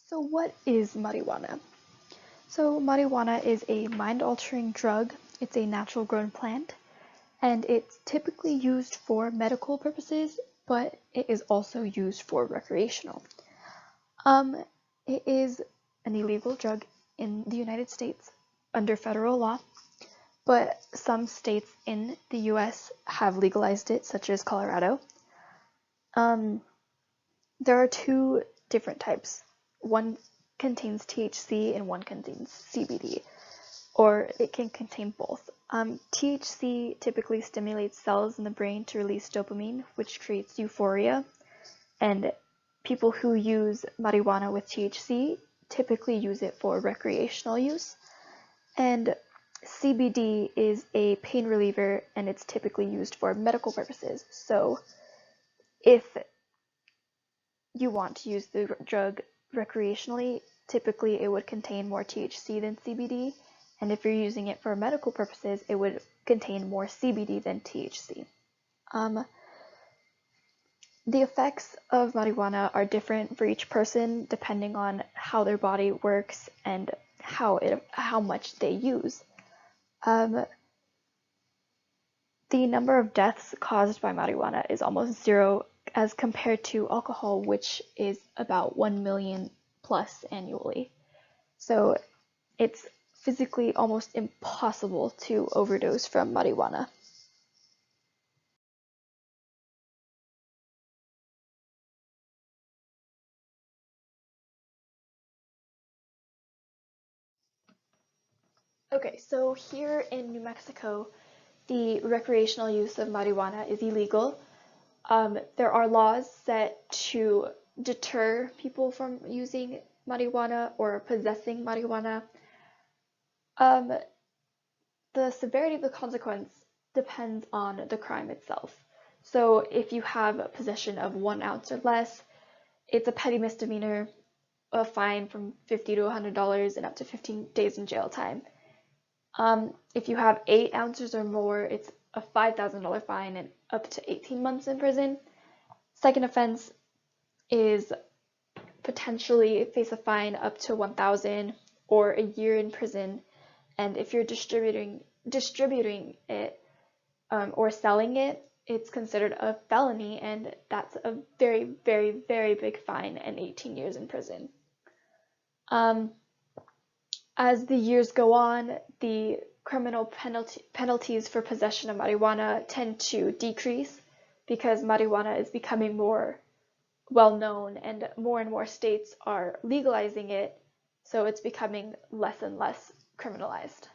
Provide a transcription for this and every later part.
So what is marijuana? So marijuana is a mind-altering drug. It's a natural grown plant, and it's typically used for medical purposes, but it is also used for recreational. Um, it is an illegal drug in the United States under federal law, but some states in the US have legalized it, such as Colorado. Um, there are two different types. One contains THC and one contains CBD, or it can contain both. THC typically stimulates cells in the brain to release dopamine, which creates euphoria, and people who use marijuana with THC typically use it for recreational use. And CBD is a pain reliever, and it's typically used for medical purposes. So if you want to use the drug recreationally, typically it would contain more THC than CBD, and if you're using it for medical purposes, it would contain more CBD than THC. The effects of marijuana are different for each person depending on how their body works and how much they use. The number of deaths caused by marijuana is almost zero as compared to alcohol, which is about 1 million plus annually. So it's physically almost impossible to overdose from marijuana. Okay, so here in New Mexico, the recreational use of marijuana is illegal. There are laws set to deter people from using marijuana or possessing marijuana. Um, the severity of the consequence depends on the crime itself. So if you have possession of 1 ounce or less, it's a petty misdemeanor, a fine from $50 to $100 and up to 15 days in jail time. If you have 8 ounces or more, it's a $5,000 fine and up to 18 months in prison. Second offense is potentially face a fine up to $1,000 or a year in prison. And if you're distributing it or selling it, it's considered a felony, and that's a very, very, very big fine and 18 years in prison. As the years go on, the criminal penalties for possession of marijuana tend to decrease because marijuana is becoming more well known and more states are legalizing it, so it's becoming less and less criminalized.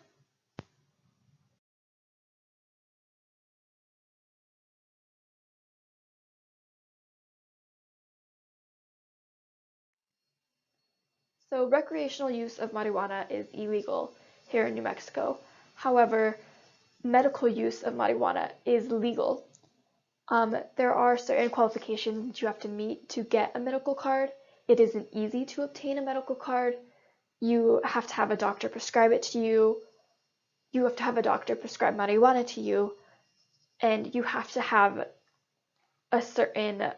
So recreational use of marijuana is illegal here in New Mexico. However, medical use of marijuana is legal. There are certain qualifications that you have to meet to get a medical card. It isn't easy to obtain a medical card. You have to have a doctor prescribe it to you. You have to have a doctor prescribe marijuana to you, and you have to have a certain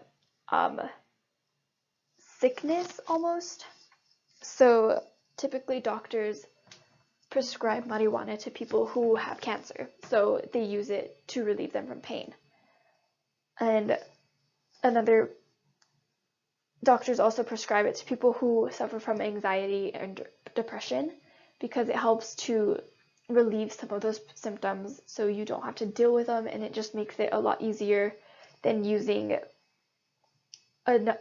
sickness almost. So typically doctors prescribe marijuana to people who have cancer, so they use it to relieve them from pain. And another doctors also prescribe it to people who suffer from anxiety and depression because it helps to relieve some of those symptoms so you don't have to deal with them, and it just makes it a lot easier than using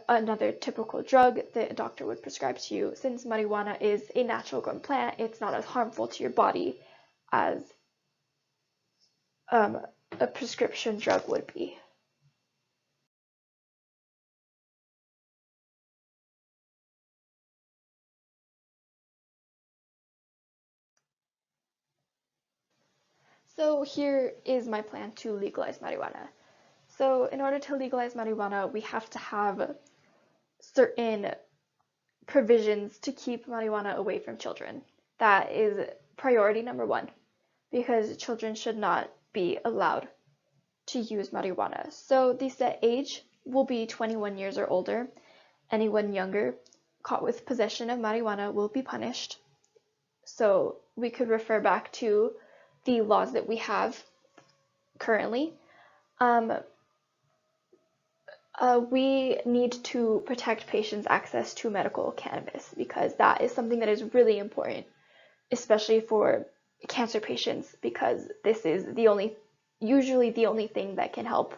another typical drug that a doctor would prescribe to you. Since marijuana is a natural grown plant, it's not as harmful to your body as a prescription drug would be. So here is my plan to legalize marijuana. So in order to legalize marijuana, we have to have certain provisions to keep marijuana away from children. That is priority number one, because children should not be allowed to use marijuana. So the set age will be 21 years or older. Anyone younger caught with possession of marijuana will be punished. So we could refer back to the laws that we have currently. We need to protect patients' access to medical cannabis because that is something that is really important, especially for cancer patients, because this is usually the only thing that can help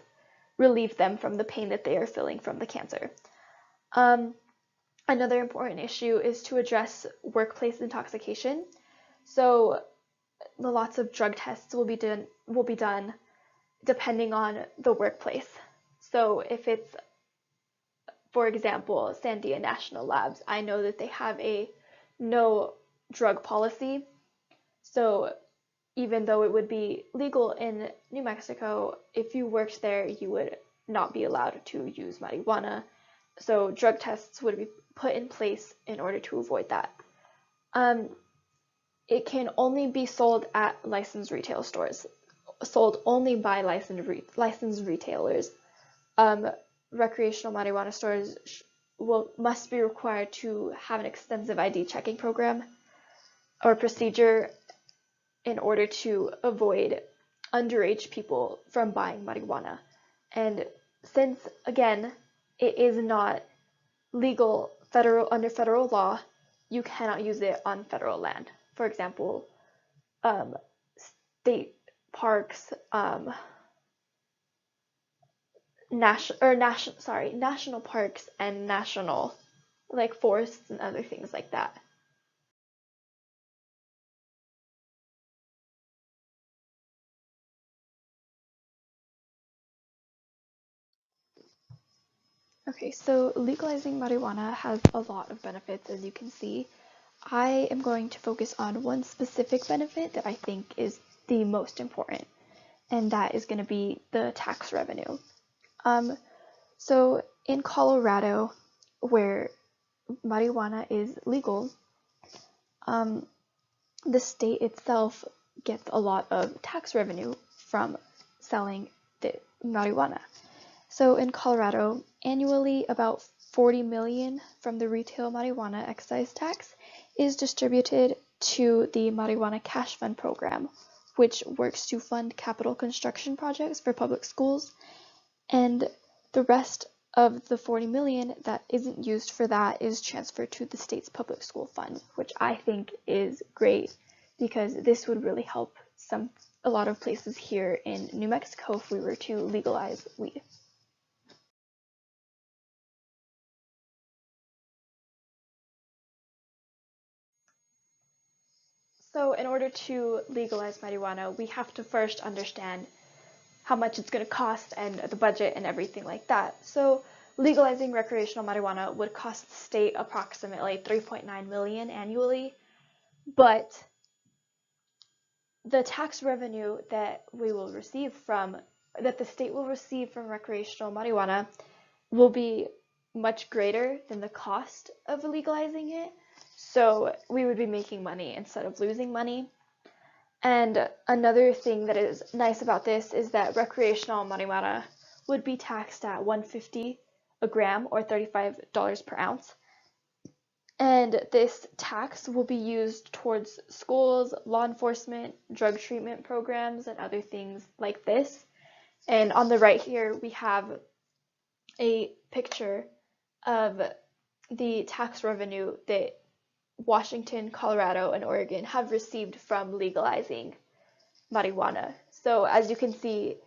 relieve them from the pain that they are feeling from the cancer. Another important issue is to address workplace intoxication. So lots of drug tests will be done depending on the workplace. So if it's, for example, Sandia National Labs, I know that they have a no drug policy. So even though it would be legal in New Mexico, if you worked there, you would not be allowed to use marijuana. So drug tests would be put in place in order to avoid that. It can only be sold at licensed retail stores, sold only by licensed retailers. Recreational marijuana stores must be required to have an extensive ID checking program or procedure in order to avoid underage people from buying marijuana. And since, again, it is not legal under federal law, you cannot use it on federal land. For example, state parks, national parks and national forests and other things like that. Okay, so legalizing marijuana has a lot of benefits, as you can see. I am going to focus on one specific benefit that I think is the most important, and that is going to be the tax revenue. So in Colorado, where marijuana is legal, the state itself gets a lot of tax revenue from selling the marijuana. So in Colorado, annually about 40 million from the retail marijuana excise tax is distributed to the Marijuana Cash Fund program, which works to fund capital construction projects for public schools, and the rest of the 40 million that isn't used for that is transferred to the state's public school fund, which I think is great because this would really help a lot of places here in New Mexico if we were to legalize weed. So in order to legalize marijuana, we have to first understand how much it's going to cost and the budget and everything like that. So legalizing recreational marijuana would cost the state approximately $3.9 million annually, but the tax revenue that the state will receive from recreational marijuana will be much greater than the cost of legalizing it. So we would be making money instead of losing money. And another thing that is nice about this is that recreational marijuana would be taxed at $1.50 a gram or $35 per ounce. And this tax will be used towards schools, law enforcement, drug treatment programs, and other things like this. And on the right here, we have a picture of the tax revenue that Washington, Colorado, and Oregon have received from legalizing marijuana. So as you can see,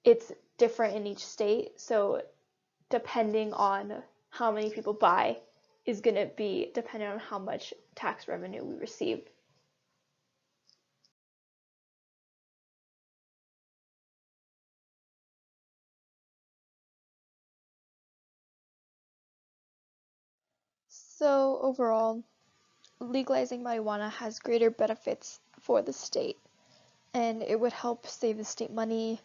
it's different in each state. So depending on how many people buy is going to be dependent on how much tax revenue we receive. So overall, legalizing marijuana has greater benefits for the state, and it would help save the state money.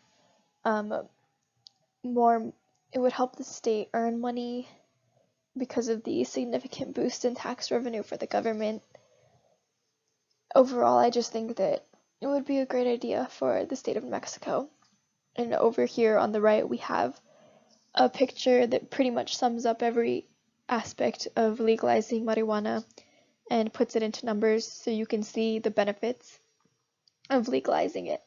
More, it would help the state earn money because of the significant boost in tax revenue for the government. Overall, I just think that it would be a great idea for the state of New Mexico. And over here on the right, we have a picture that pretty much sums up aspect of legalizing marijuana and puts it into numbers so you can see the benefits of legalizing it.